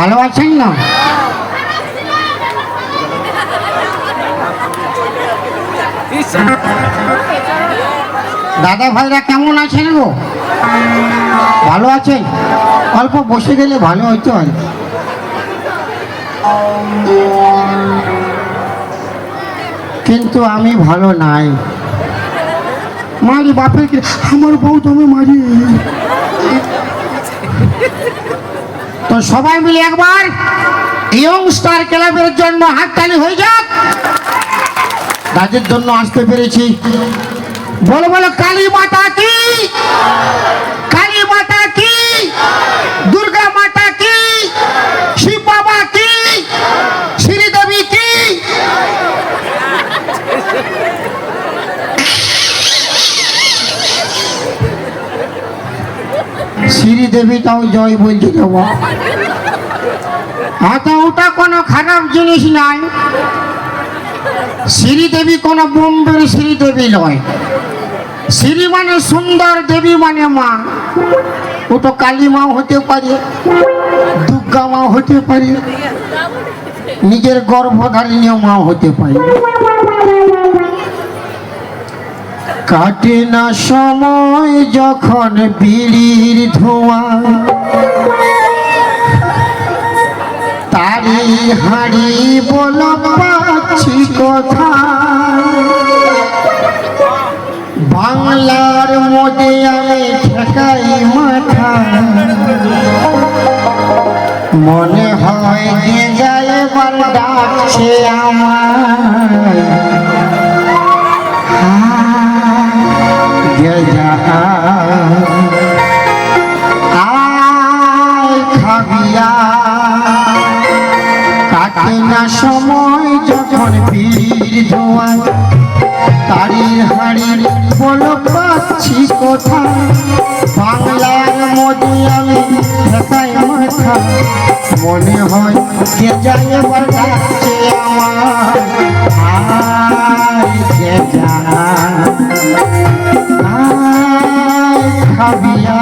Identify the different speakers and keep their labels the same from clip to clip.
Speaker 1: ভালো আছেন না? দাদা ভাইরা কেমন আছেন গো? ভালো আছেন? অল্প বসে গেলে ভালো হইতো আর কি। কিন্তু আমি ভালো নাই। মারি বাপের আমার বউ তুমি মারি। তো সবাই মিলে একবার ইয়ং স্টার ক্লাবের জন্য হাততালি হয়ে যাক। কাজের জন্য আসতে পেরেছি। বলো বলো কালী মাতা কি, কালী মাতা কি, দুর্গা মাতা কি, শিব বাবা কি, শ্রীদেবী কি। শ্রীদেবীটাও জয় বলতে দেব। আচ্ছা ওটা কোনো খারাপ জিনিস নাই। শ্রীদেবী কোনো বোম্বের শ্রীদেবী নয়। শ্রী মানে সুন্দর, দেবী মানে মা। ও তো কালী মাও হতে পারে, দুর্গা মাও হতে পারে, নিজের গর্ভধারিণী মাও হতে পারে। কাটে না সময় যখন বিড়ির ধোঁয়া, তারি হাড়ি বল পাচ্ছি কথা। বাংলার মধ্যে আমি ঠেকাই মাথা, মনে হয় যে যায় এবার ডাকছে আমার। আয় খাবিয়া, কাটে না সময় যখন বিড়ির ধোঁয়া, তারির হাড়ির বল পাচ্ছি কথা। বাংলার মধ্যে আমি ঠেকাই মাথা, মনে হয় যে যায় এবার ডাকছে আমার। আয় যে যা আয় খাবিয়া।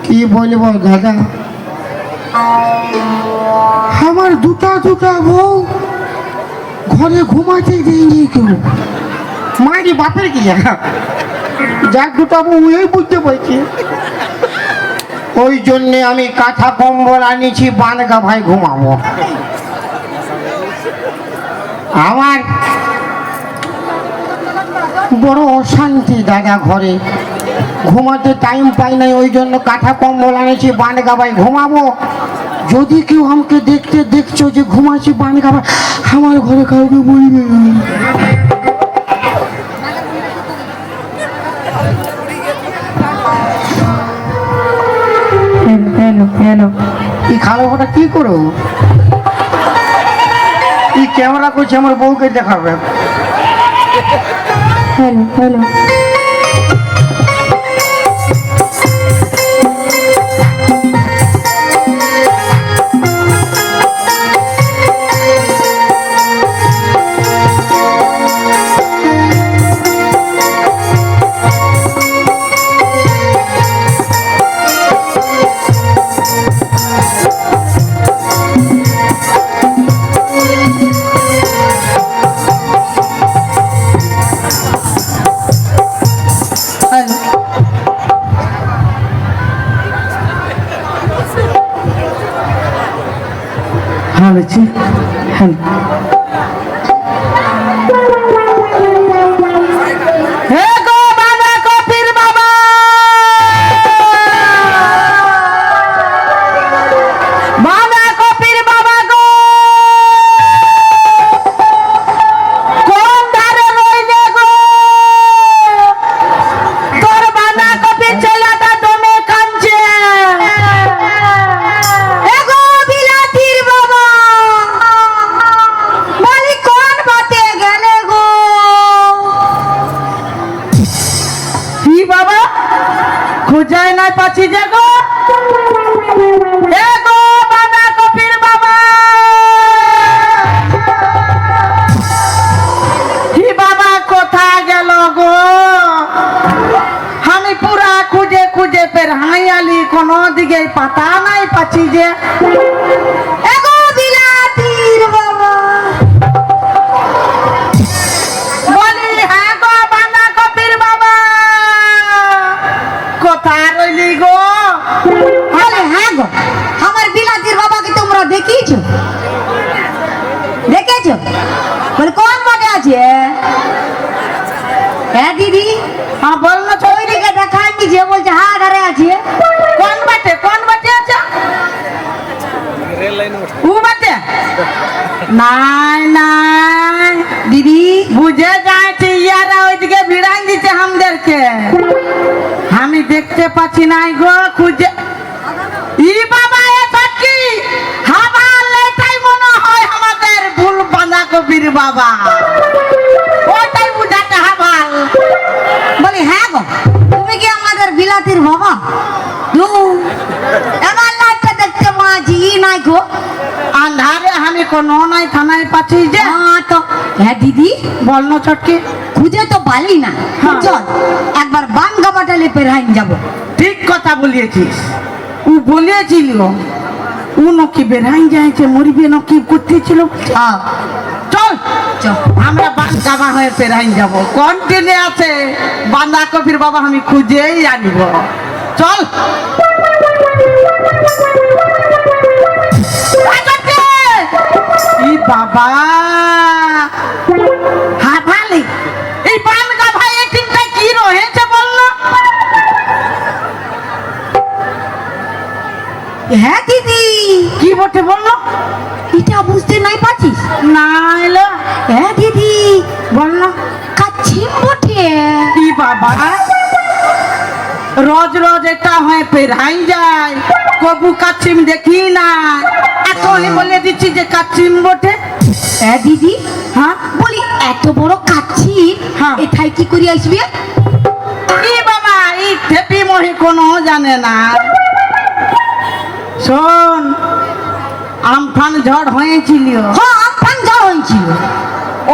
Speaker 1: কি বলবো দাদা, আমার দুটা বউ ঘরে ঘুমাতে দেয়নি কেউ। মারি বাপের কি যার দুটা বউ এই বুঝতে পারছি। ওই জন্যে আমি কাঁথা কম্বল আনিছি, বানগা ভাই ঘুমাবো। আমার বড় অশান্তি দাদা, ঘরে ঘুমাতে টাইম পাই নাই। ওই জন্য কাঁথা কম্বল আনেছি, বানগা ভাই ঘুমাবো। যদি কেউ আমাকে দেখছো যে ঘুমাচ্ছি বানগা ভাই, আমার ঘরে কাউকে বলবে না। এই খাওয়াটা কি করো? এই ক্যামেরা করছে, আমার বউকে দেখাবে। হ্যালো
Speaker 2: আছে?
Speaker 1: এগো বিলাতির বাবা।
Speaker 2: বলি হ্যাঁ গো বাঁধাকপির বাবা, কোথায় রইলি গো?
Speaker 1: বলে হ্যাঁ গো, আমার বিলাতির বাবাকে তোমরা দেখিয়েছো? দেখেছো? বলে কোন মাঠে আছে? হ্যাঁ দিদি,
Speaker 2: হ্যাঁ বল না তো।
Speaker 1: ওইদিকে দেখান দিছে, বলছে হ্যাঁ ধারে আছে।
Speaker 2: কোন বাটে আছে? ও বাটে? নাই নাই
Speaker 1: দিদি
Speaker 2: বুঝে যাচ্ছে, ইয়ারা ওইদিকে ভিড়াই দিচ্ছে আমাদেরকে, আমি দেখতে পাচ্ছি নাই গো। খুঁজে ই বাবা, এ কি হাবাল? এটাই মনে হয় আমাদের ভুল বাঁধাকপির বাবা, ওটাই বুঝাতে হাবাল।
Speaker 1: বলি হ্যাঁ গো, তুমি কি আমাদের বিলাতির বাবা? এবার লাইটটা দেখতে পাচ্ছি ই নাই গো।
Speaker 2: আন্ধারে আমি কোনো নাই থানায় পাচ্ছি যে।
Speaker 1: হ্যাঁ তো হ্যাঁ দিদি,
Speaker 2: বল না চটকে।
Speaker 1: খুঁজে তো পালি না।
Speaker 2: হ্যাঁ।
Speaker 1: চল একবার বান গাবাটালে পেরাইন যাব।
Speaker 2: ঠিক কথা বলিয়েছিস, ও বলিয়েছিল ও নকি বেড়াই যাইছে, মরিবে নকি করতেছিল।
Speaker 1: হ্যাঁ
Speaker 2: চল
Speaker 1: চল।
Speaker 2: আমরা বাঁধা হয়ে পেরাই যাব। কোন ট্রেনে আছে বাঁধাকপির বাবা, আমি খুঁজেই আনিব। চল ই বাবা, হ্যাঁ ভালো। এই বানগা ভাই এখানটা কি রয়েছে বললো?
Speaker 1: হ্যাঁ দিদি,
Speaker 2: কি বটে বললো?
Speaker 1: এটা বুঝতে নাই পাচ্ছিস?
Speaker 2: না এলো।
Speaker 1: হ্যাঁ দিদি,
Speaker 2: বললো
Speaker 1: কাছিম বটে।
Speaker 2: কি বাবা, রোজ রোজ এটা হয়ে পেরাই যায়, কবু কাছিম দেখি না, এখনই বলে দিচ্ছি যে কাছিম বটে।
Speaker 1: হ্যাঁ দিদি,
Speaker 2: হ্যাঁ
Speaker 1: বলি এত বড় কাচ্ছি
Speaker 2: হ্যাঁ।
Speaker 1: এথায় কি করে আসবে?
Speaker 2: কি বাবা, এই থেপি মহি কোনো জানে না। শোন, আমফান ঝড় হয়েছিল,
Speaker 1: হ্যাঁ আমফান ঝড় হয়েছিল।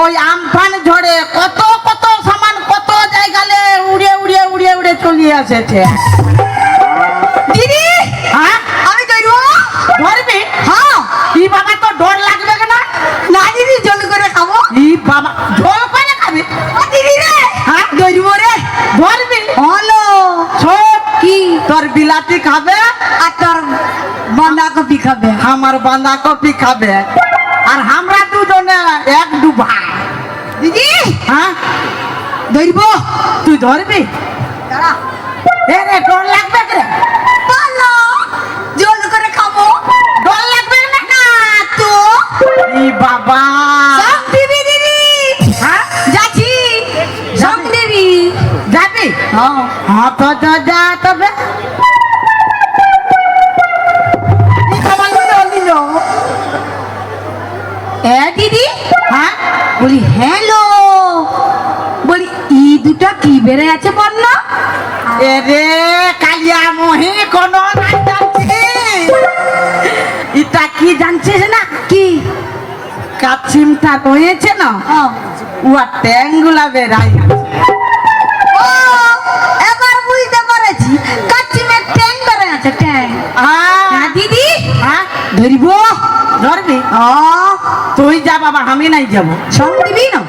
Speaker 2: ওই আমফান ঝড়ে কত কত সামান কত জায়গালে উড়ে উড়ে উড়ে উড়ে চলে এসেছে।
Speaker 1: দিদি
Speaker 2: হ্যাঁ
Speaker 1: আমি ধরবো।
Speaker 2: ধরবি?
Speaker 1: হ্যাঁ।
Speaker 2: ই বাবা, তো ডর লাগবে কেন?
Speaker 1: না দিদি, জল করে খাবো।
Speaker 2: ই বাবা, ঝোল করে খাবি?
Speaker 1: ও দিদি রে,
Speaker 2: হ্যাঁ
Speaker 1: ধরবো রে।
Speaker 2: ধরবি?
Speaker 1: হলো
Speaker 2: শোন,
Speaker 1: কি?
Speaker 2: তোর বিলাতি খাবে
Speaker 1: আর তোর বাঁধাকপি খাবে।
Speaker 2: আমার বাঁধাকপি খাবে, আর আমরা দুজনে এক ডুবা।
Speaker 1: দিদি
Speaker 2: হ্যাঁ
Speaker 1: ধরবো।
Speaker 2: তুই ধরবি?
Speaker 1: দাঁড়া,
Speaker 2: এ রে, ডর লাগবে রে?
Speaker 1: বলো জল করে খাবো।
Speaker 2: ডর লাগবে না?
Speaker 1: না তো
Speaker 2: ই বাবা,
Speaker 1: সব দিবি দিদি।
Speaker 2: হ্যাঁ
Speaker 1: যাচ্ছি সব দিবি।
Speaker 2: যাবি?
Speaker 1: হ্যাঁ
Speaker 2: হ্যাঁ তো যা তবে। ই বাবা, নিল।
Speaker 1: এ দিদি,
Speaker 2: হ্যাঁ
Speaker 1: বলি হ্যালো, বলি ই দুটা কি বেড়ে আছে বল না?
Speaker 2: এ রে কালিয়া মহি, কোন নাই জানছি। এটা কি জানছিস না?
Speaker 1: কি?
Speaker 2: কাছিমটা রয়েছে না,
Speaker 1: হ্যাঁ।
Speaker 2: উয়া ট্যাংগুলা বেড়াই আছে।
Speaker 1: ও এবার বুঝতে পেরেছি, কাচ্চিমের ট্যাং বেড়ে আছে, ট্যাং। হ্যাঁ দিদি,
Speaker 2: হ্যাঁ
Speaker 1: ধরিব।
Speaker 2: ধরবি?
Speaker 1: ও
Speaker 2: তুই যা বাবা, আমি নাই যাব।
Speaker 1: সঙ্গ দিবি না?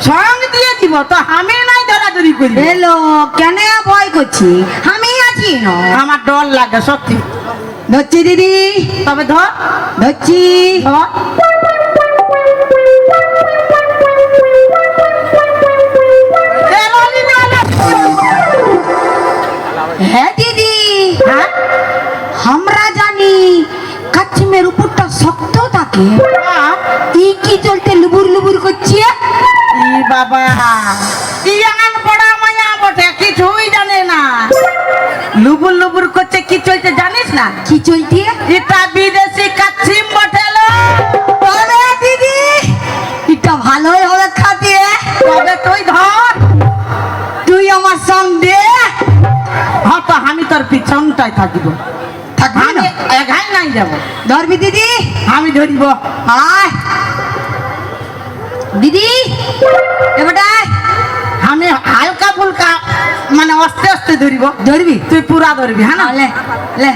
Speaker 2: সঙ্গ দিয়ে দিব তো, আমি নাই ধরাধরি করি।
Speaker 1: হ্যালো, কেন ভয় করছি? আমি আছি না।
Speaker 2: আমার ডর লাগে সত্যি।
Speaker 1: ধরছি দিদি,
Speaker 2: তবে ধর।
Speaker 1: ধরছি।
Speaker 2: ধর।
Speaker 1: হ্যাঁ দিদি,
Speaker 2: হ্যাঁ
Speaker 1: আমরা জানি কাচ্চিমের উপরটা শক্ত থাকে।
Speaker 2: হ্যাঁ।
Speaker 1: ই কি চলতে লুবুর লুবুর করছে?
Speaker 2: ই বাবা, ইয়ান পড়া মায়া বটে, কিছুই জানে না। লুবুর লুবুর করছে, কি চলছে জানিস না?
Speaker 1: কি চলতে?
Speaker 2: এটা বিদেশি কাচ্ছিম বটে।
Speaker 1: তবে দিদি এটা ভালোই হবে খাতে।
Speaker 2: তবে তুই ধর।
Speaker 1: তুই আমার সঙ্গে
Speaker 2: হ্যাঁ তো আমি তোর পিছনটাই থাকিব।
Speaker 1: থাকবি না?
Speaker 2: আমি একাই নাই যাব।
Speaker 1: ধরবি দিদি?
Speaker 2: আমি ধরিব।
Speaker 1: আয় দিদি, এবারে
Speaker 2: আমি হালকা ফুলকা মানে আস্তে আস্তে ধরিব,
Speaker 1: ধরবি?
Speaker 2: তুই পুরা ধরবি। হ্যাঁ না?
Speaker 1: লে লে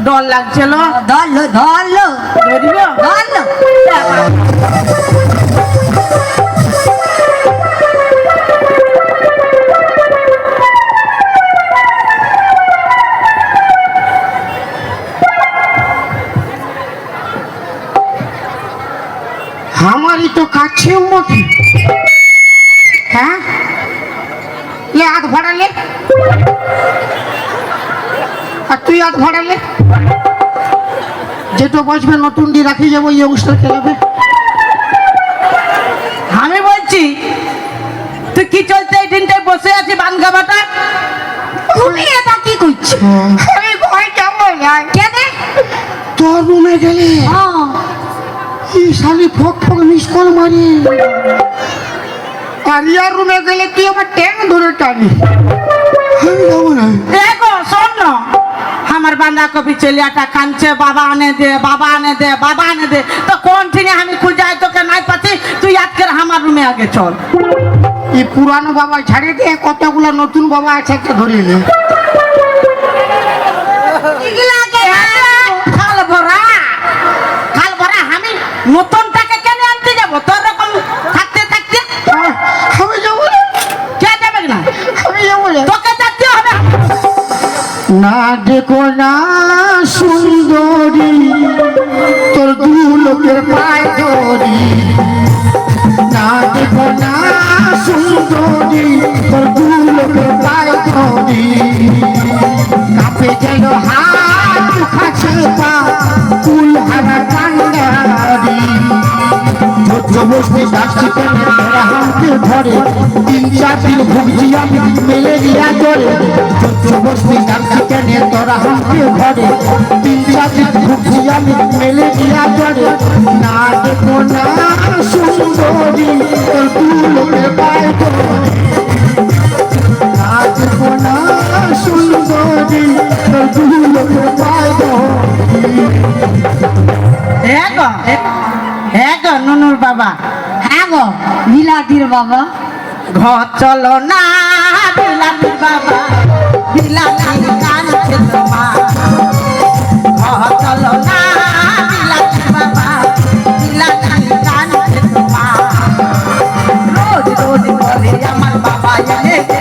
Speaker 2: ডর লাগছিল
Speaker 3: ধরলো ধরলো
Speaker 2: ধরিব
Speaker 3: ধরলো
Speaker 1: हमारी तो काछे उमटी हाँ ले हाथ भाड़ा ले আর তুই হাত ভাড়া লে যেটা বসবে নতুন দিয়ে রাখি যাবো এই অবস্থা খেলাবে
Speaker 2: আমি বলছি তুই কি চলতে এই দিনটায় বসে আছি বানগাবাটা
Speaker 3: তুমি এটা কি করছো
Speaker 1: আমি ভয় যাবো না
Speaker 3: কেনে
Speaker 1: তোর রুমে গেলে এই শালি ফক ফক মিস কল মারি আর ইয়ার রুমে গেলে তুই আমার ট্যাং ধরে টানি আমি যাবো না
Speaker 2: দেখো শোন না আমার বাঁধাকপি ছেলেটা কাঁদছে বাবা আনে দে বাবা আনে দে বাবা আনে দে তো কোন দিনে আমি খুঁজাই তোকে নাই পাচ্ছি তুই আজকে আমার রুমে আগে চল
Speaker 1: এই পুরানো বাবা ছাড়ে দিয়ে কতগুলো নতুন বাবা আছে একটা ধরে নে
Speaker 2: খাল ভরা আমি নতুনটাকে কেন আনতে যাবো তোর রকম থাকতে থাকতে
Speaker 1: আমি যাবো না
Speaker 2: কে যাবে না
Speaker 1: আমি যাবো না
Speaker 2: তোকে যেতে হবে
Speaker 1: না দেখো না সুন্দরী তোর দু লোকের পায় ধরি না দেখো না সুন্দরী তোর দু লোকের পায় ধরি কাপে যেন হাত খাচ্ছে পা কুল হারা কান্ডারি বসতে যাচ্ছি কেন তোরা হামকে ধরে 3-4 দিন ভুগছি আমি ম্যালেরিয়া জ্বরে বসতে যাচ্ছি কেন তোরা হামকে ধরে 3-4 দিন ভুগছি আমি ম্যালেরিয়া জ্বরে না দেখো না সুন্দরী তোর দুলোকে পায় ধরে না দেখো না সুন্দরী তোর দুলোকে পায় ধরে
Speaker 2: গো নুনুর বাবা
Speaker 3: হ্যাঁ গো বিলাতির বাবা
Speaker 2: ঘর চলো না বিলাতির বাবা বিলাতি কানছে তোমার ঘর চলো না বিলাতির বাবা বিলাতি কানছে তোমার রোজ রোজ বলে আমার বাবা এনে দে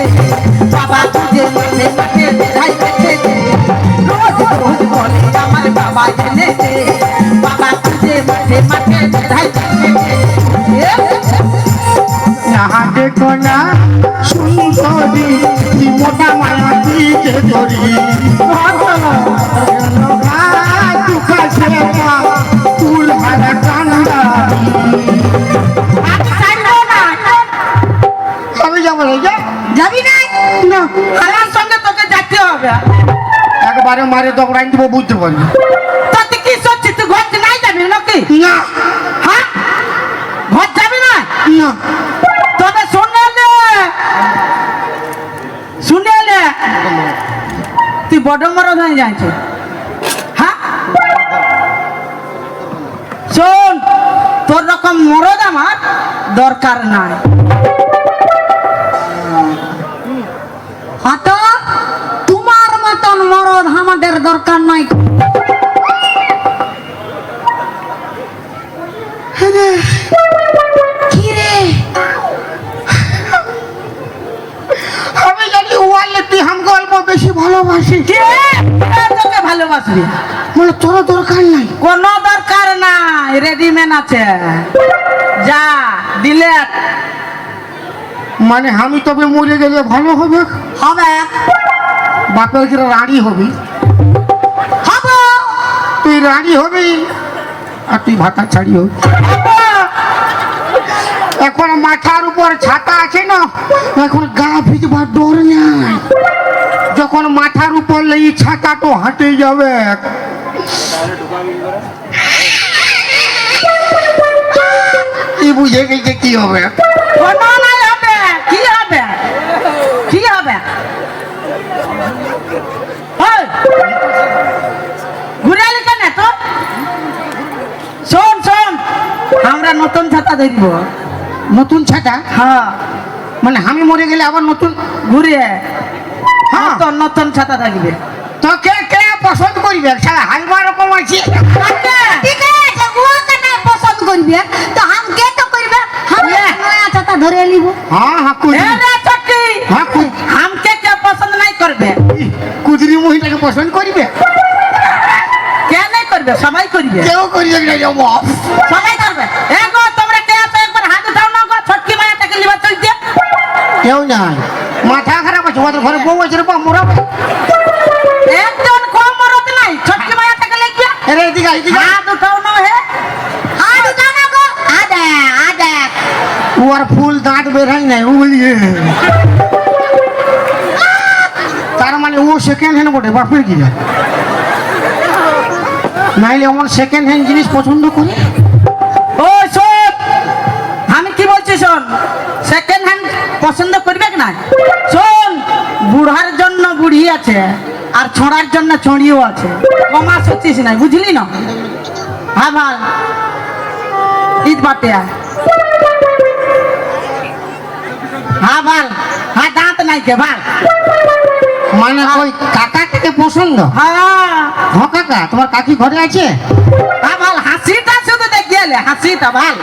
Speaker 2: বাবা তুঝে মাঠে মাঠে বেড়াই বেঁচে দে রোজ রোজ বলে আমার বাবা এনে দে বাবা তুঝে মাঠে মাঠে বেড়াই বেঁচে দে
Speaker 1: না দেখো না সুন্দরী কি মোটা মায়া দিকে ধরি ফুল হারা কান্দারি আমি যাবো না
Speaker 3: যাবি না
Speaker 1: না
Speaker 2: আমার সঙ্গে তোকে যেতে হবে
Speaker 1: একবারে মারে দৌড়াই দিব বুঝতে পারবি
Speaker 2: তাতে কি সত্যি তুই ঘর নাই যাবি নাকি
Speaker 1: না
Speaker 2: হ্যাঁ ঘর যাবি না
Speaker 1: না
Speaker 2: তবে শুনে তুই বড় মরদ হয়ে যাইছে হ্যাঁ শোন তোর রকম মরদ আমার দরকার নাই
Speaker 3: হতো তোমার মতন মরদ আমাদের দরকার নাই কি রে
Speaker 1: আমি জানি ওয়ালে তুই আমাকে অল্প বেশি ভালোবাসি
Speaker 2: কে তোকে ভালোবাসবি
Speaker 1: মানে তোর দরকার নাই
Speaker 2: কোনো দরকার নাই রেডিমেড আছে যা দিলে
Speaker 1: মানে আমি তবে মরে গেলে ভালো হবে
Speaker 3: হবে
Speaker 1: বাপের ঘরে রানী হবি
Speaker 3: হবো
Speaker 1: তুই রানী হবি আর তুই ভাতা ছাড়ি হবি এখন মাথার উপর ছাতা আছে না এখন গা ভিজবার ডর নাই যখন মাথার উপর এই ছাতা তো হাঁটে যাবে কি বুঝে গেছে কি হবে
Speaker 2: কোনো নাই হবে কি হবে কি হবে ওই, ঘুরে এলি কেন তো শোন শোন আমরা নতুন ছাতা দেখব
Speaker 1: নতুন ছাতা
Speaker 2: হ্যাঁ
Speaker 1: মানে আমি মরে গেলে আবার নতুন
Speaker 2: ঘুরে
Speaker 1: হ্যাঁ
Speaker 2: নতুন নতুন ছাতা থাকবে
Speaker 1: তো কে কে পছন্দ করবে সারা হালবা রকম আছে
Speaker 3: ঠিক আছে ওকে না পছন্দ করবে তো আমকে তো করবে
Speaker 2: ইয়ে।
Speaker 3: নয়া চাতা ধরে নিব
Speaker 1: হ্যাঁ হ্যাঁ
Speaker 2: এ রে চটকি
Speaker 1: হ্যাঁ
Speaker 2: আমকে কে পছন্দ নাই করবে
Speaker 1: কুদরি মহিলাকে পছন্দ করবে
Speaker 2: কে নাই করবে সবাই করবে
Speaker 1: কেউ করবে না যাবো
Speaker 2: সবাই করবে এগো তোমরা কে আছো একবার হাত উঠাও না গো ছটকি মায়াটাকে লিবা চলছে
Speaker 1: কেউ নাই মাথা খারাপ আছে ওদের ঘরে বউ আছে রে বাপ মোরা
Speaker 2: একজন কম মরত নাই ছটকি মায়াটাকে লিখবে
Speaker 1: আরে এদিকে এদিকে
Speaker 2: হাত উঠাও না হে
Speaker 3: আর জানা গো আদে আদে
Speaker 1: ওর ফুল দাঁত বেরাই নাই ও বলিয়ে তার মানে ও সেকেন্ড হ্যান্ড বটে বাপের কি নাইলে আমার সেকেন্ড হ্যান্ড জিনিস পছন্দ করি
Speaker 2: ও শোন আমি কি বলছি শোন সেকেন্ড হ্যান্ড পছন্দ করবে না শোন বুড়ার জন্য বুড়ি আছে আর ছড়ার জন্য ছড়িও আছে কমা সচ্ছিস নাই বুঝলি না হ্যাঁ ভাল ঈদ বাটে আয়। হ্যাঁ ভাল হ্যাঁ দাঁত নাই কে ভাল
Speaker 1: মানে ওই কাকা থেকে পছন্দ
Speaker 2: হ্যাঁ
Speaker 1: হ্যাঁ কাকা তোমার কাকি ঘরে আছে
Speaker 2: হ্যাঁ ভাল হাসিটা শুধু দেখিয়ালে হাসিটা ভাল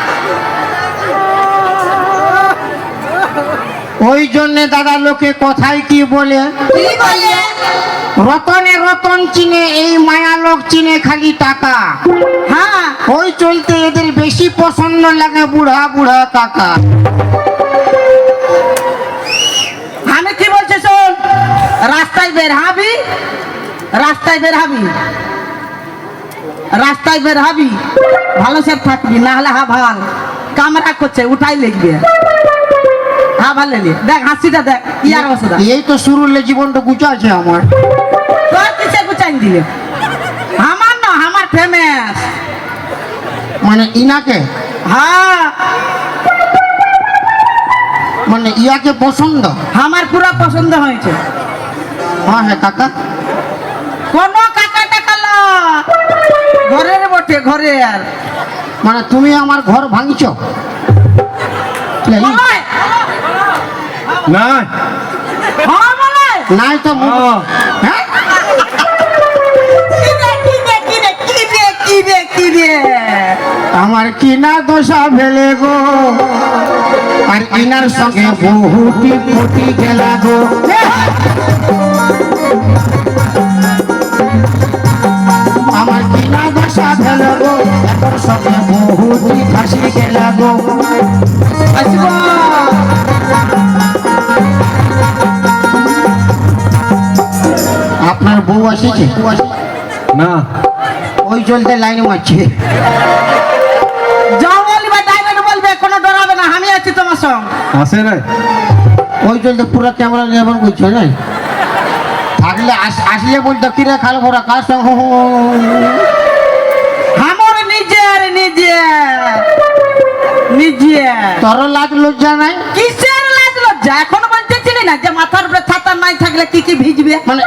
Speaker 1: ওই জন্য দাদা লোকে কথায় কি বলে
Speaker 3: কি বলে
Speaker 1: রতনে রতন চিনে এই মায়া লোক চিনে খালি টাকা
Speaker 2: হ্যাঁ
Speaker 1: ওই চলতে এদের বেশি পছন্দ লাগে বুড়া বুড়া কাকা
Speaker 2: আমি কি বলছি শোন রাস্তায় বের হবি রাস্তায় বের হবি রাস্তায় বের হবি ভালো সে থাকবি না হলে হা ভাল কামরা করছে উঠাই লিখবে হ্যাঁ ভালো লে দেখ হাসিটা দেখ ইয়ার অবস্থা
Speaker 1: এই তো শুরুলে জীবনটা গুছাছে আমার
Speaker 2: তোর কিসে গুচাই দিলে আমার না আমার ফেমাস
Speaker 1: মানে ইনাকে
Speaker 2: হ্যাঁ
Speaker 1: মানে ইয়াকে পছন্দ
Speaker 2: আমার পুরো পছন্দ হয়েছে
Speaker 1: হ্যাঁ হ্যাঁ কাকা
Speaker 2: কোন কাকা টাকাল ঘরের বটে ঘরে আর
Speaker 1: মানে তুমি আমার ঘর ভাঙছ
Speaker 2: বলাই,
Speaker 4: না
Speaker 2: হ্যাঁ বলাই।
Speaker 1: নাই তো হ্যাঁ
Speaker 2: কি রে, কি রে, কি রে, কি রে, কি রে, কি রে?
Speaker 1: আমার কিনা দশা ফেলে গো আর ইনার সঙ্গে বহুটি ফুটি গেলা গো আমার কিনা দশা ফেলে গো এখন সঙ্গে বহুটি ফাঁসি গেলা গো
Speaker 2: আসব।
Speaker 1: আপনার বউ আসেছে
Speaker 4: না
Speaker 1: ওই চলতে লাইন মারছে
Speaker 2: যাও বলবে ডাইরেক্ট বলবে কোনো ডরাবে না আমি আছি তোমার সঙ্গে
Speaker 4: আসে নাই
Speaker 1: ওই চলতে পুরো ক্যামেরা নির্মাণ করছে না থাকলে আসলে বলতো কিরে খাল ভরা কার সঙ্গে
Speaker 2: আমার নিজের নিজে নিজে
Speaker 1: তোর লাজ লজ্জা নাই
Speaker 2: কিসের লাজ লজ্জা এখন বলতেছিলি না যে মাথার উপরে ছাতা নাই থাকলে কি কি ভিজবে
Speaker 1: মানে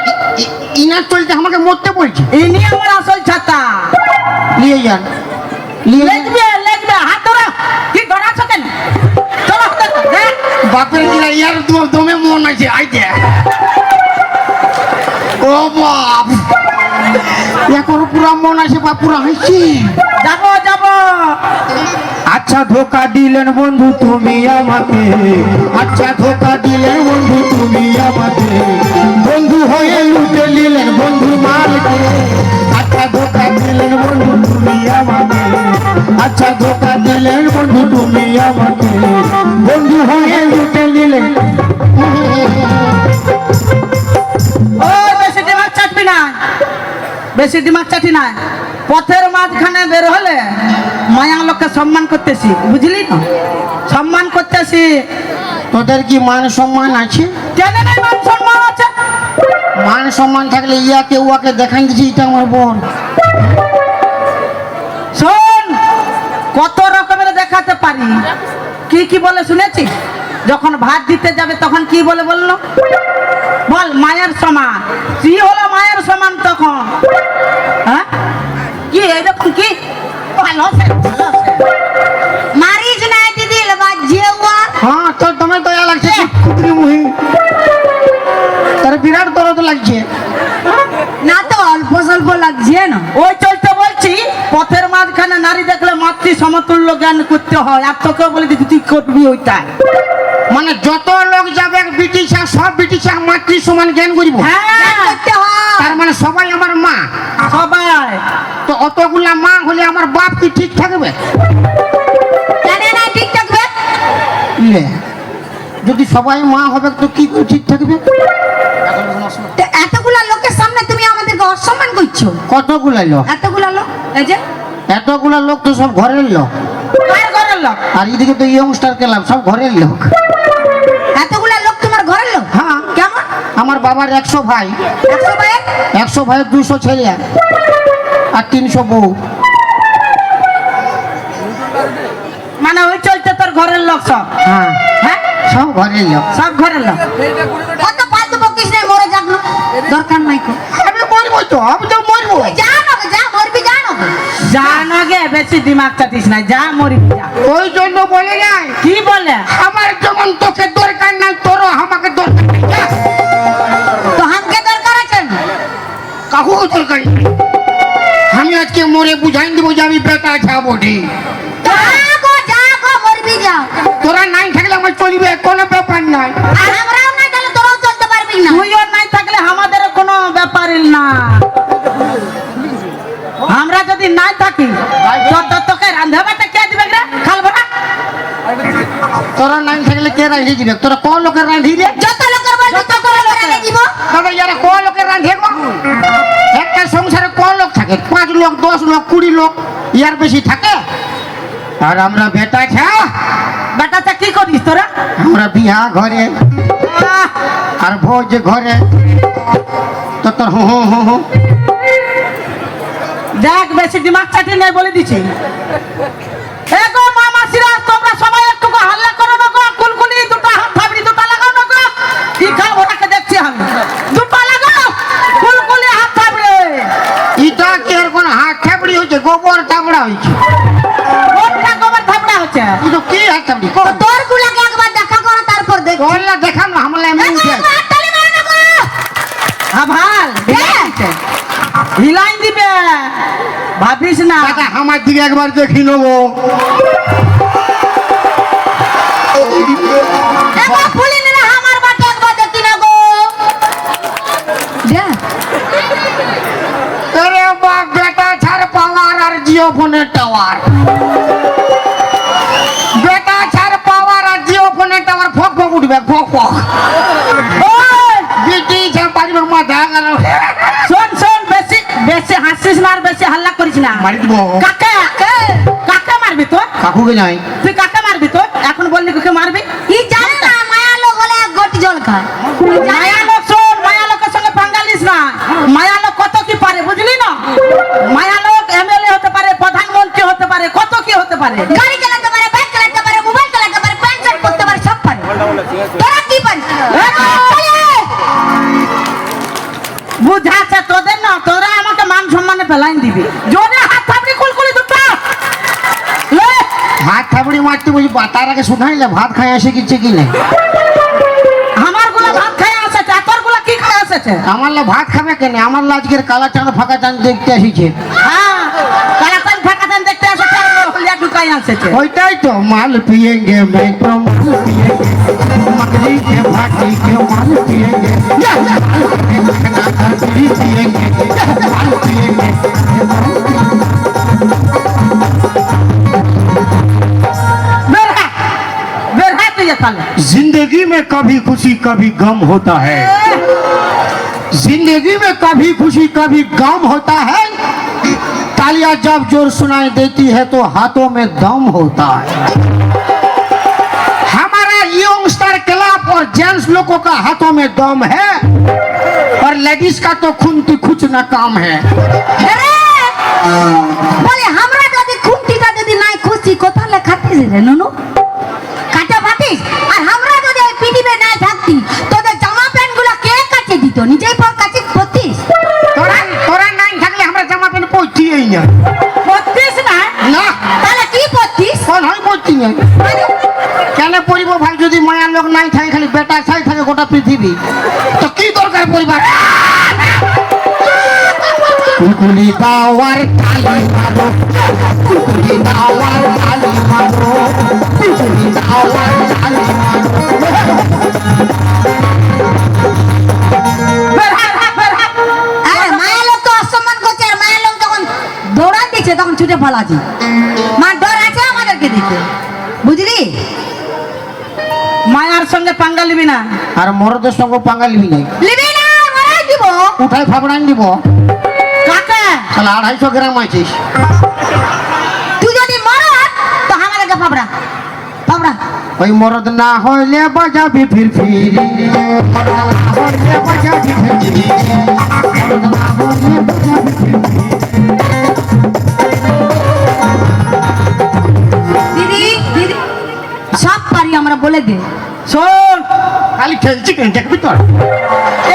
Speaker 1: ইনার চলতে আমাকে মরতে বলছে
Speaker 2: ইনি আমার আসল ছাতা
Speaker 1: নিয়ে যান নিয়ে যান।
Speaker 2: লেখবে লেখবে হাত ধরো কি ধরাছো কেন চলো দেখ
Speaker 1: বাপের কিনা ইয়ার দমে মন আছে আইতে ও বাপ এখন পুরা মন আছে বা পুরা হাসছি
Speaker 2: যাবো যাবো
Speaker 1: আচ্ছা ধোকা দিলেন বন্ধু তুমি আমাকে আচ্ছা ধোকা দিলেন বন্ধু তুমি আমাকে বন্ধু হয়ে লুটে নিলেন বন্ধু মালকে আচ্ছা ধোকা দিলেন বন্ধু তুমি আমাকে আচ্ছা ধোকা দিলেন বন্ধু তুমি আমাকে বন্ধু হয়ে লুটে নিলেন
Speaker 2: ও বেশি দিমাগ চাটবি না বেশি দিমাগ চাটি না পথের মাঝখানে বের হলে মায়া লোককে সম্মান করতেছি বুঝলি না সম্মান করতেছি
Speaker 1: তোদের কি মান সম্মান আছে
Speaker 2: কেন নাই মান সম্মান আছে
Speaker 1: মান সম্মান থাকলে ইয়াকে উয়াকে দেখাই দিচ্ছি এটা আমার বোন
Speaker 2: শোন কত রকমের দেখাতে পারি কি কি বলে শুনেছি যখন ভাত দিতে যাবে তখন কি বলে বললো বল মায়ের সমান কি হলো মায়ের সমান তখন হ্যাঁ কি এইরকম কি ভালো সে, ভালো সে।
Speaker 3: মারিস না দিদি বাজে ওয়া
Speaker 1: হ্যাঁ তো তুমি দয়া লাগছে কুকুরি মুহি তার বিরাট দরদ লাগছে
Speaker 3: না তো অল্প স্বল্প যে না
Speaker 2: ওই চলতে বলছি পথের মাঝখানে নারী দেখলে মাতৃ সমতুল্য জ্ঞান করতে হয়, আর তোকে বলে দিচ্ছি তুই করবি ওইটা।
Speaker 1: মানে যত লোক যাবে ব্রিটিশা সব ব্রিটিশা মাতৃ সমান জ্ঞান করিব।
Speaker 2: হ্যাঁ
Speaker 3: করতে হয়
Speaker 1: তার মানে সবাই আমার মা।
Speaker 2: সবাই।
Speaker 1: তো অতগুলা মা হলে আমার বাপ কি ঠিক থাকবে?
Speaker 3: জানে না ঠিক থাকবে।
Speaker 1: লে, যদি সবাই মা হবে তো কি করে ঠিক থাকবে?
Speaker 3: তো এতগুলা লোকের সামনে তুমি আমাদেরকে অসম্মান করছো।
Speaker 1: কতগুলা লোক?
Speaker 3: এতগুলা লোক এই যে
Speaker 1: এতগুলা লোক তো সব ঘরের লোক,
Speaker 2: কার ঘরের লোক?
Speaker 1: আর এদিকে তো ইয়ংস্টার ক্লাব সব ঘরের লোক।
Speaker 3: এতগুলা লোক তোমার ঘরের লোক?
Speaker 1: হ্যাঁ,
Speaker 3: কেমন?
Speaker 1: আমার বাবার 100 ভাই,
Speaker 3: 100 ভাইয়ের
Speaker 1: 100 ভাইয়ের 200 ছেলে আর 300 বউ।
Speaker 2: মানে ওই চলতে তোর ঘরের লোক সব?
Speaker 1: হ্যাঁ,
Speaker 2: হ্যাঁ
Speaker 1: সব ঘরের লোক।
Speaker 2: সব ঘরের লোক।
Speaker 3: কত ফালতু বকিস না, মরে যাক না, দরকার নাই কো।
Speaker 1: আমি মরবো তো, আমি তো মরবো।
Speaker 3: তুই যা না গো, যা মরবি, যা না গো।
Speaker 2: যা না গে, বেশি দিমাগ চাটিস না, যা মরবি যা।
Speaker 1: ওই জন্য বলে যায়
Speaker 2: কি বলে?
Speaker 1: আমার যেমন তোকে দরকার নাই, তোরও আমাকে দরকার নাই। যা,
Speaker 3: তো হামকে দরকার আছে না?
Speaker 1: কাকু দরকার নেই। আমি আজকে মরে বুঝাই দিব যে আমি বেটা যাবো ঠিক।
Speaker 3: যা গো, মরবি যা।
Speaker 1: তোরা নাই থাকলে আমার চলবে, কোনো ব্যাপার নাই।
Speaker 3: আর আমরাও নাই তাহলে তোরাও চলতে পারবি না।
Speaker 2: তুইও নাই থাকলে আমাদের কোনো ব্যাপারই না। আমরা যদি নাই থাকি তোকে রান্ধা বাটা কে দিবে রে? খালবো না।
Speaker 1: তোরা নাই থাকলে কে রাঁধি দিবে? তোরা কোন লোকের রাঁধি রে?
Speaker 3: যত লোকের বলবি তত লোকের দিব।
Speaker 1: দাদা ইয়ারা কোন লোকের রাঁধে গো? একটা সংসারে কোন লোক থাকে? 5 লোক, 10 লোক, 20 লোক, ইয়ার বেশি থাকে। আর আমরা বেটা ছা,
Speaker 2: বেটাটা কি করিস তোরা?
Speaker 1: আমরা বিহা ঘরে
Speaker 2: আহ,
Speaker 1: আর ভোজ ঘরে। তো তোর হু হু হু হু।
Speaker 2: দেখ বেশি দিমাগ চাটি নাই বলে দিছি। এ গো মা মাসিরা, তোমরা সবাই একটু হাল্লা করো না গো। কুলকুলি দুটো হাত থাবড়ি দুটো লাগাও না গো। কি খাও ওটাকে দেখছি আমি। দুটো লাগাও, কুলকুলি হাত থাবড়ে।
Speaker 1: ইটা কি আর কোন হাত থাবড়ি হয়েছে? গোবর থাবড়া হয়েছে।
Speaker 2: কোনটা গোবর থাবড়া হচ্ছে?
Speaker 1: কিন্তু কি হাত থাবড়ি?
Speaker 3: তো তোর গুলাকে একবার দেখা করো, তারপর দেখ।
Speaker 1: তোরলা দেখান না, হামলা এমনি উঠে আছে।
Speaker 3: হাততালি মারো না গো।
Speaker 2: হ্যাঁ ভাল হিলাই দিবে, ভাবিস না।
Speaker 1: দাদা আমার দিকে একবার দেখি নেবো।
Speaker 3: এবার ফুলি নিলে আমার বাটে একবার দেখি না গো। যা।
Speaker 1: আরে বাপ, বেটা ছাড় পাওয়ার আর জিও ফোনের টাওয়ার। বেটা ছাড় পাওয়ার আর জিও ফোনের টাওয়ার ফক ফক উঠবে, ফক ফক।
Speaker 2: ওই,
Speaker 1: বিটি ছাড় পারিবার মাথা গেল।
Speaker 2: শোন শোন, বেশি বেশি হাসিস না আর বেশি হাল্লা করিস না।
Speaker 1: মারি দিব।
Speaker 2: কাকে কাকে মারবি তো?
Speaker 1: কাকুকে নাই।
Speaker 2: তুই কাকে মারবি তো? এখন বললি কাকে মারবি?
Speaker 3: ই জানে না মায়া লোক হলে এক ঘটি জল খায়।
Speaker 2: মায়া লোক, শোন, মায়া লোকের সঙ্গে পাঙ্গা নিস না। মায়া লোক কত কি পারে বুঝলি না? মায়া লোক এমএলএ হতে পারে, প্রধানমন্ত্রী হতে পারে, কত কি হতে পারে।
Speaker 3: গাড়ি চালাতে পারে, বাইক চালাতে পারে, মোবাইল চালাতে পারে, প্যান্ট শার্ট পরতে পারে, সব পারে। তোরা কি পারিস?
Speaker 2: বুঝাচ্ছে তোদের না, তোরা আমাকে মান সম্মানে ফেলাইন দিবি। জোরে হাত থাপড়ি কুলকুলি দুটো লে।
Speaker 1: হাত থাবড়ি মারতে বুঝি তার আগে শুনাইলে ভাত খাই আসে কিচ্ছে কি নেই?
Speaker 2: আমার গুলা ভাত খাই আসেছে, আর তোর গুলা কি খাই আসেছে?
Speaker 1: আমার লা ভাত খাবে কেন? আমার লা আজকের কালা চাঁদ ফাঁকা চাঁদ দেখতে আসিছে।
Speaker 2: হ্যাঁ, কালাকান ফাঁকাতান দেখতে আসেছে, আর হলিয়া ঢুকাই আসেছে।
Speaker 1: ওইটাই তো, মাল পিয়েঙ্গে মেট্রো মাল পিয়েঙ্গে, মকলি কে ভাটি কে মাল পিয়েঙ্গে, পিয়েঙ্গে মাল পিয়েঙ্गे।
Speaker 2: बेर है तुझे साले।
Speaker 4: जिंदगी में कभी खुशी कभी गम होता है।
Speaker 1: जिंदगी में कभी खुशी कभी गम होता है। तालियां जब जोर सुनाई देती है तो हाथों में दम होता है। हमारा यंगस्टर क्लब और जेंट्स लोगों का हाथों में दम है, और लेडीज का तो खुनती खुच न काम है।
Speaker 3: আরে বলে আমরা যদি খুঁটিটা যদি নাই খুশি কোথালে খাতিস রে নুনু? কাটা ভাতিস? আর আমরা যদি এই পৃথিবীতে নাই থাকতি তোদের জামা প্যান্ট গুলো কে কাচে দিত? নিজেই পর কাচে পরতিস?
Speaker 1: তোরা তোরা নাই থাকলে আমরা জামা প্যান্ট পরতেই না।
Speaker 2: পড়তিস না?
Speaker 1: না,
Speaker 3: তাহলে কি পরতিস?
Speaker 1: কোন হয় পরতি না। কেন পরিব ভাই? যদি মায়ার লোক নাই থাকে, খালি বেটা ছাই থাকে গোটা পৃথিবী, তো কি দরকার পরিবার? কুলকুলি দাওয়ার তালি মারো, কুলকুলি দাওয়ার তালি মারো, কুলকুলি দাওয়ার তালি মারো।
Speaker 3: আরে মায়ের লোক তো অসম্মান করছে, আর মায়ের লোক যখন দৌড়ান দিচ্ছে তখন ছুটে পালাচ্ছি। মা ডর আছে আমাদেরকে দিতে, বুঝলি?
Speaker 2: মায়ার সঙ্গে পাঙ্গা লিবি না।
Speaker 1: আর মরদের সঙ্গে পাঙ্গা লিবি নাই,
Speaker 3: লিবি না, মারাই দিব।
Speaker 1: উঠাই ফাবড়ান দিব।
Speaker 2: কাকে?
Speaker 1: তাহলে 250 গ্রাম আছিস।
Speaker 3: তুই যদি মরদ তো আমাদেরকে ফাবড়া ফাবড়া।
Speaker 1: ওই মরদ না হইলে বাজাবি ফিরফিরি, মরদ না হইলে বাজাবি ফিরফিরি, মরদ না হইলে বাজাবি ফিরফিরি।
Speaker 3: দিদি দিদি সব পারি আমরা, বলে দে।
Speaker 2: শোন,
Speaker 1: খালি খেলছি কেন দেখবি তোর?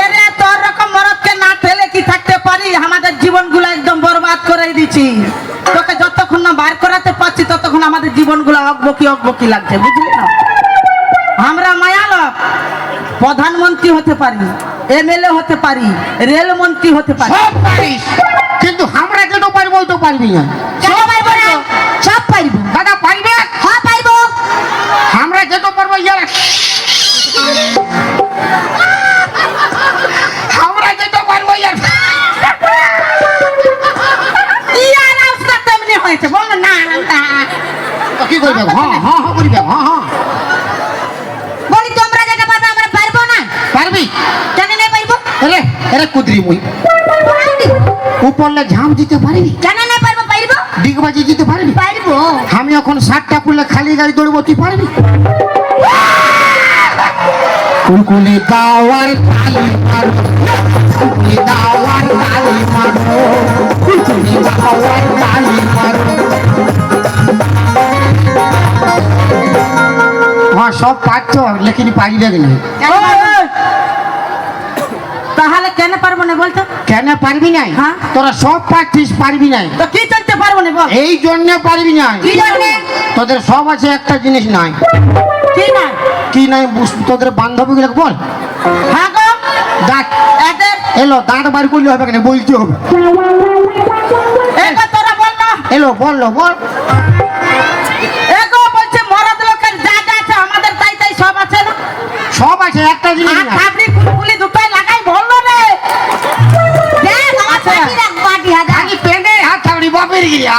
Speaker 2: এরে তোর রকম মরদকে না ঠেলে কি থাকতে পারি? আমাদের জীবনগুলো একদম বরবাদ করে দিচ্ছি। তোকে যতক্ষণ না বার করাতে পারছি ততক্ষণ আমাদের জীবনগুলো অকবকি লাগছে, বুঝলি না? আমরা মায়া লোক, প্রধানমন্ত্রী হতে পারি, এমএলএ হতে পারি, রেলমন্ত্রী হতে পারি।
Speaker 1: সব পারিস, কিন্তু আমরা যেটা পারবো ওই তো পারবি না।
Speaker 3: কেন পারবো না? সব পারবো।
Speaker 1: দাদা পারবে?
Speaker 3: হ্যাঁ পারবো।
Speaker 1: আমরা যেটা পারবো ইয়ার, আমরা যেটা পারবো ইয়ার।
Speaker 2: ইয়ার অবস্থা তেমনি হয়েছে, বল না না।
Speaker 1: তো কি করবে? হ্যাঁ হ্যাঁ হ্যাঁ করবে, হ্যাঁ হ্যাঁ
Speaker 3: বলি তোমরা যেটা পারবে আমরা পারবো না।
Speaker 1: পারবি।
Speaker 3: কেন না পারবো?
Speaker 1: আরে আরে কুদরি মুই উপরলে ঝাম দিতে পারবি?
Speaker 3: কেন না পারবো? পারবো।
Speaker 1: ডিগবাজি দিতে পারবি?
Speaker 3: পারবো।
Speaker 1: আমি এখন 60টা করলে খালি গাড়ি দৌড়বো, তুই পারবি? কুলকুলি দাওয়ার তালি মারো, কুলকুলি দাওয়ার তালি মারো, কুলকুলি দাওয়ার তালি মারো। হ্যাঁ সব পারছো, লেকিন পারি না কেন?
Speaker 2: ওই, তাহলে কেন পারবো না বলতো?
Speaker 1: কেন পারবি নাই?
Speaker 2: হ্যাঁ।
Speaker 1: তোরা সব পারছিস, পারবি নাই।
Speaker 2: তো কি চলতে পারবো না বল?
Speaker 1: এই জন্য পারবি নাই।
Speaker 3: কি জন্যে?
Speaker 1: তোদের সব আছে, একটা জিনিস নাই।
Speaker 2: কি না?
Speaker 1: কি নাই? তোদের বান্ধবীগুলো বল।
Speaker 2: হ্যাঁ গো,
Speaker 1: দাঁত
Speaker 2: এদের
Speaker 1: এলো, দাঁত বার করলে হবে কেন? বলতে হবে।
Speaker 2: এগো তোরা বল না।
Speaker 1: এলো বললো বল।
Speaker 2: এগো বলছে মরদ লোকের যা যা আছে আমাদের তাই তাই সব আছে না?
Speaker 1: সব আছে, একটা জিনিস
Speaker 2: আর
Speaker 1: নাই।
Speaker 2: খাবড়ি কুলকুলি দুটোই লাগাই বললো রে।
Speaker 3: দেখ আমার
Speaker 2: আচ্ছা।
Speaker 3: পাটি রাখ, পাটি হাজার।
Speaker 1: খালি পেটে হাত থাকড়ি বাপের গিয়া।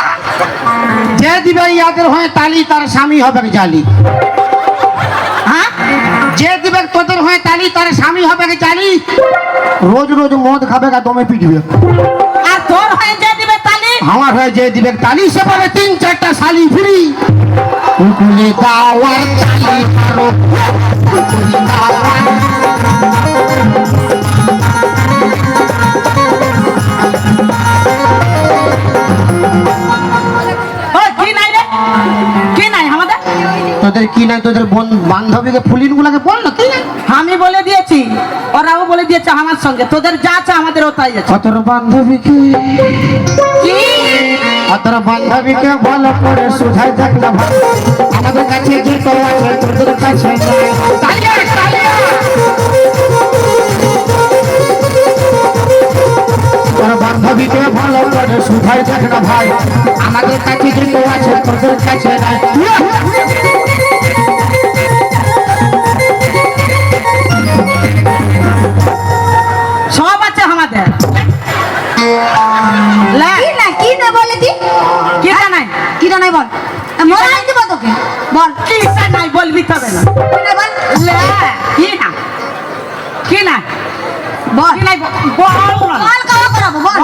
Speaker 1: যে দিবে ইয়াদের হয়ে তালি, তার স্বামী হবে জালি।
Speaker 2: হ্যাঁ,
Speaker 1: যে দিবে তোদের হয়ে তালি, তার স্বামী হবে জালি। রোজ রোজ মদ খাবে, দমে পিটবে।
Speaker 2: আর তোর হয়ে যে দিবে তালি,
Speaker 1: আমার হয়ে যে দিবে তালি, সে পাবে 3-4টা শালি ফ্রি। কুলকুলি দাওয়ার তালি মারো, কুলকুলি দাওয়ার।
Speaker 2: ওই কি নাই রে? কি নাই আমাদের?
Speaker 1: তোদের কি নাই? তোদের বান্ধবীকে ফুলিন গুলাকে বল না, কি নাই?
Speaker 2: আমি বলে দিয়েছি, ওরাও বলে দিয়েছে আমার সঙ্গে। তোদের যা আছে আমাদেরও তাই আছে।
Speaker 1: তোর বান্ধবীকে,
Speaker 2: কি?
Speaker 1: তোর বান্ধবীকে ভালো করে সুধাই দেখ না ভাই। আমাদের কাছে যেটা আছে তোদের কাছে নাই। তালিয়া, তালিয়া। তোর বান্ধবীকে ভালো করে সুধাই দেখ না ভাই। আমাদের কাছে যেটা আছে তোদের কাছে নাই।
Speaker 2: সব আছে আমাদের। লে,
Speaker 3: কি না? কি না বলে দি?
Speaker 2: কি নাই?
Speaker 3: কিটা নাই বল। মরাই দিব তোকে, বল।
Speaker 2: কি নাই বলবি তবে না।
Speaker 3: কি না বল?
Speaker 2: লে, কি না? কি না?
Speaker 3: বল।
Speaker 2: কি নাই বল না।
Speaker 3: বল কাও করাবো, বল।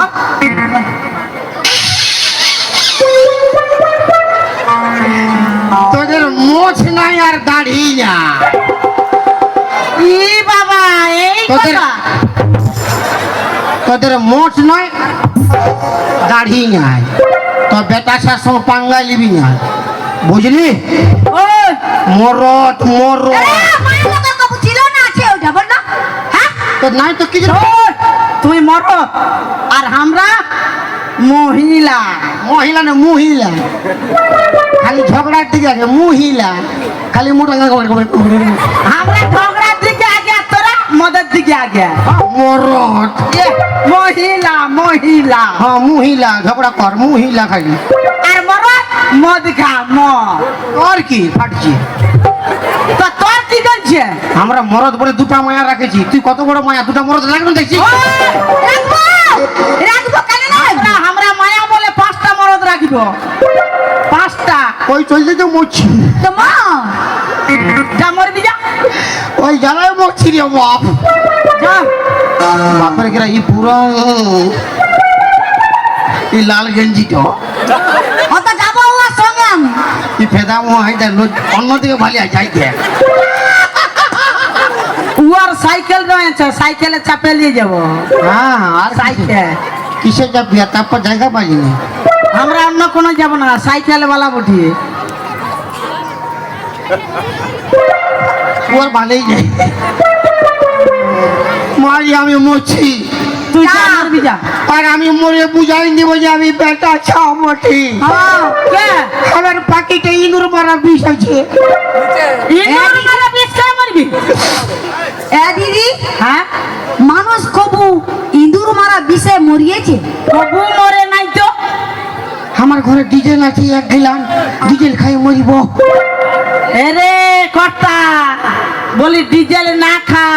Speaker 1: তোদের মোছ নাই আর দাড়ি না।
Speaker 2: ই বাবা, এই
Speaker 1: তোদের
Speaker 2: কথা।
Speaker 1: তোদের মোছ নয়, দাড়ি নাই, তো বেটা শাসন পাঙ্গা লিবি না, বুঝলি?
Speaker 2: ওই,
Speaker 1: মরত মরত
Speaker 3: আরে মায়ের লোকের কবু ছিল না, আছে ওইটা বল না। হ্যাঁ
Speaker 1: তো নাই তো কি যে-
Speaker 2: ওই, তুই মর আর আমরা মহিলা।
Speaker 1: মহিলা না মহিলা, খালি ঝগড়ার দিকে আগে মহিলা, খালি মোটা
Speaker 2: আমরা ঝগড়ার দিকে আগে আর তোরা মদের দিকে আগে
Speaker 1: মরদ
Speaker 2: এ, মহিলা মহিলা
Speaker 1: হ্যাঁ মহিলা ঝগড়া কর মহিলা খালি
Speaker 2: আর মরদ মদ খা মদ
Speaker 1: আর কি ফাটছি
Speaker 2: তো তোর কি করছে
Speaker 1: আমরা মরদ বলে দুটা মায়া রাখেছি তুই কত বড় মায়া দুটা মরদ রাখবেন দেখছি
Speaker 3: রাখবো রাখবো কেন না
Speaker 2: আমরা মায়া বলে 5টা মরদ রাখিব 5টা
Speaker 1: ওই চলতে তো মরছি
Speaker 3: তো মা
Speaker 2: যা মরবি যা
Speaker 1: ওই জ্বালায় মরছি রে বাপ
Speaker 2: যা
Speaker 1: বাপের গেরা এই পুরো এই লাল গেঞ্জিটা
Speaker 3: অত যাবো ওর সঙ্গে আমি
Speaker 1: এই ফেদা হাইটা অন্যদিকে ভালিয়া যাইতে
Speaker 2: উয়ার সাইকেল রয়েছে সাইকেলে চাপে নিয়ে যাব
Speaker 1: হ্যাঁ আর
Speaker 2: সাইকেল
Speaker 1: কিসে যাবি আর তারপর জায়গা পাইনি
Speaker 2: আমরা অন্য কোনো যাব না সাইকেল वाला উঠিয়ে
Speaker 1: ওর ভালোই যাই মারি আমি মরছি
Speaker 2: তুই
Speaker 3: যা।
Speaker 2: যা মরবি যা
Speaker 1: আর আমি মরে বুঝাই দিব যে আমি বেটা ছামটি
Speaker 2: হ্যাঁ কে
Speaker 1: আমার পাখিটা ইঁদুর মারা বিষ আছে
Speaker 2: ইন্দুর মারা বিষ খেয়ে মরবি
Speaker 3: এ দিদি
Speaker 2: হ্যাঁ
Speaker 3: মানুষ কবু ইঁদুর মারা বিষে মরিয়েছে
Speaker 2: কবু মরে নাই তো
Speaker 1: আমার ঘরে ডিজেল আছে 1 গিলান ডিজেল খাই মরিব
Speaker 2: এরে কর্তা বলি ডিজেল না খা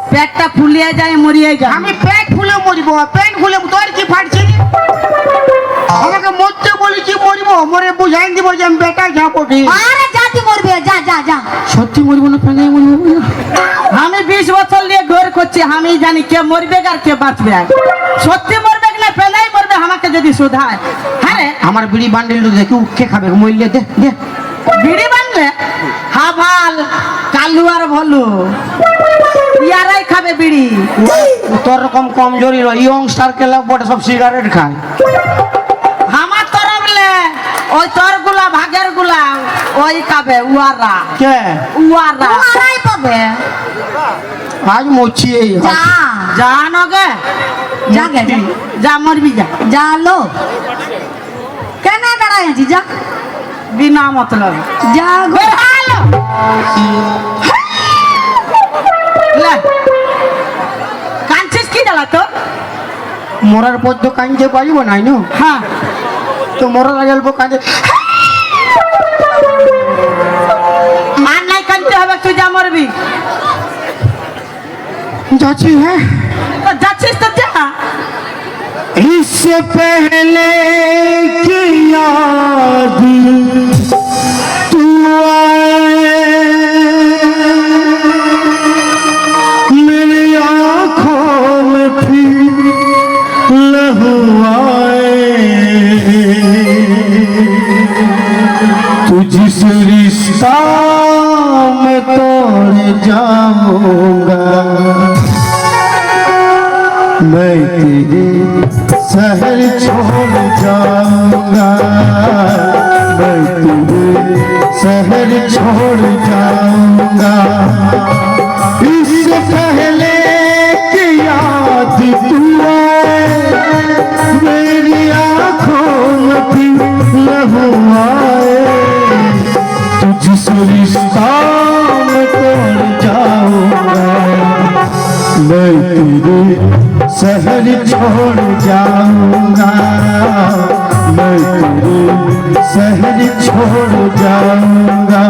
Speaker 2: পেটটা ফুলিয়ে যায় মরিয়ে যায়
Speaker 1: আমি পেট ফুলে মরিব পেট ফুলে তোর কি ফাটছে আমাকে মরতে বলেছি মরিব মরে বুঝাই দিব যে আমি বেটা ছাপটি
Speaker 3: আরে জাতি মরবে যা যা যা
Speaker 1: সত্যি মরিব না পেঙ্গাই মরিব
Speaker 2: আমি 20 বছর নিয়ে ঘর করছি আমি জানি কে মরবে আর কে বাঁচবে সত্যি মরবে না পেলাই মরবে আমাকে যদি শুধায় হ্যাঁ রে,
Speaker 1: আমার বিড়ি বান্ডিল দেখি উঠে খাবে মরলে দে দে
Speaker 2: বিড়ি বানলে হাভাল কালু আর ভলু ইয়ারাই খাবে বিড়ি
Speaker 1: তোর রকম কমজোরি ইয়ং স্টার কেলা বড় সব সিগারেট খায়
Speaker 2: আমার তরফলে ওই তোর গুলা ভাগের গুলা ওই খাবে উয়ারা
Speaker 1: কে
Speaker 2: উয়ারা
Speaker 3: আড়াই পাবে
Speaker 1: আজ মরছি এই
Speaker 3: যা
Speaker 2: জানো গে
Speaker 3: যা গে যা।
Speaker 2: যা মরবি যা
Speaker 3: যা লো কেন দাঁড়াই আছি যা
Speaker 2: বিনা মতলব
Speaker 3: যা গো
Speaker 2: বের হালো লে কাঁদছিস কি জ্বালা তো
Speaker 1: মরার পর তো কাঁদতে পারিব নাই না
Speaker 2: হ্যাঁ
Speaker 1: তো মরার আগে অল্প কাঁদে
Speaker 2: আর নাই কাঁদতে হবে তুই যা মরবি
Speaker 1: যাচ্ছি হ্যাঁ
Speaker 2: তো যাচ্ছিস তো যা
Speaker 4: इससे पहले की याद तू आए मेरी आँखों में फिर लहू आए तू जिस रिश्ता में तोड़ जाऊंगा मैं तेरे शहर छोड़ जाऊंगा मैं तेरे शहर छोड़ जाऊंगा इससे पहले कि याद तू आए मेरी आँखों में फिर लहू आए तू जिस रिश्ता में तोड़ जाऊंगा मैं तेरे शहर छोड़ जाऊंगा मैं तेरे शहर छोड़ जाऊंगा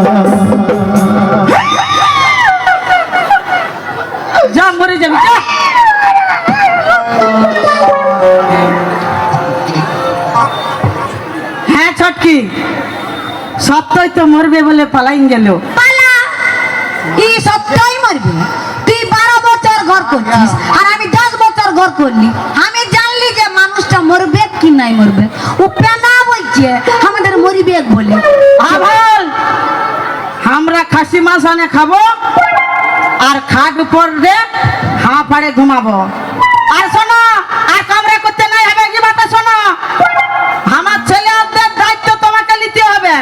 Speaker 2: যা মরে যাবি যা হ্যাঁ ছটকি সত্যই তো মরবে বলে পালাইন গেল
Speaker 3: পালা ই সত্যই মরবে তুই 12 বছর ঘর করছিস আর আমি 10 বছর ঘর করলি আমি জানলি যে মানুষটা মরবে কি নাই মরবে ও পেনা বলছে আমাদের মরিবে বলে
Speaker 2: আভাল আমরা খাসি মাছ আনে খাবো আর খাট উপর রে হাঁ পাড়ে ঘুমাবো আর শোনো আর কামড়া করতে নাই হবে কি বাতা শোনো আমার ছেলেদের দায়িত্ব তোমাকে নিতে হবে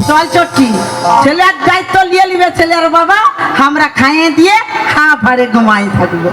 Speaker 2: চল চটকি ছেলের দায়িত্ব নিয়ে নিবে ছেলের বাবা আমরা খাইয়ে দিয়ে হাঁ পাড়ে ঘুমাই থাকবো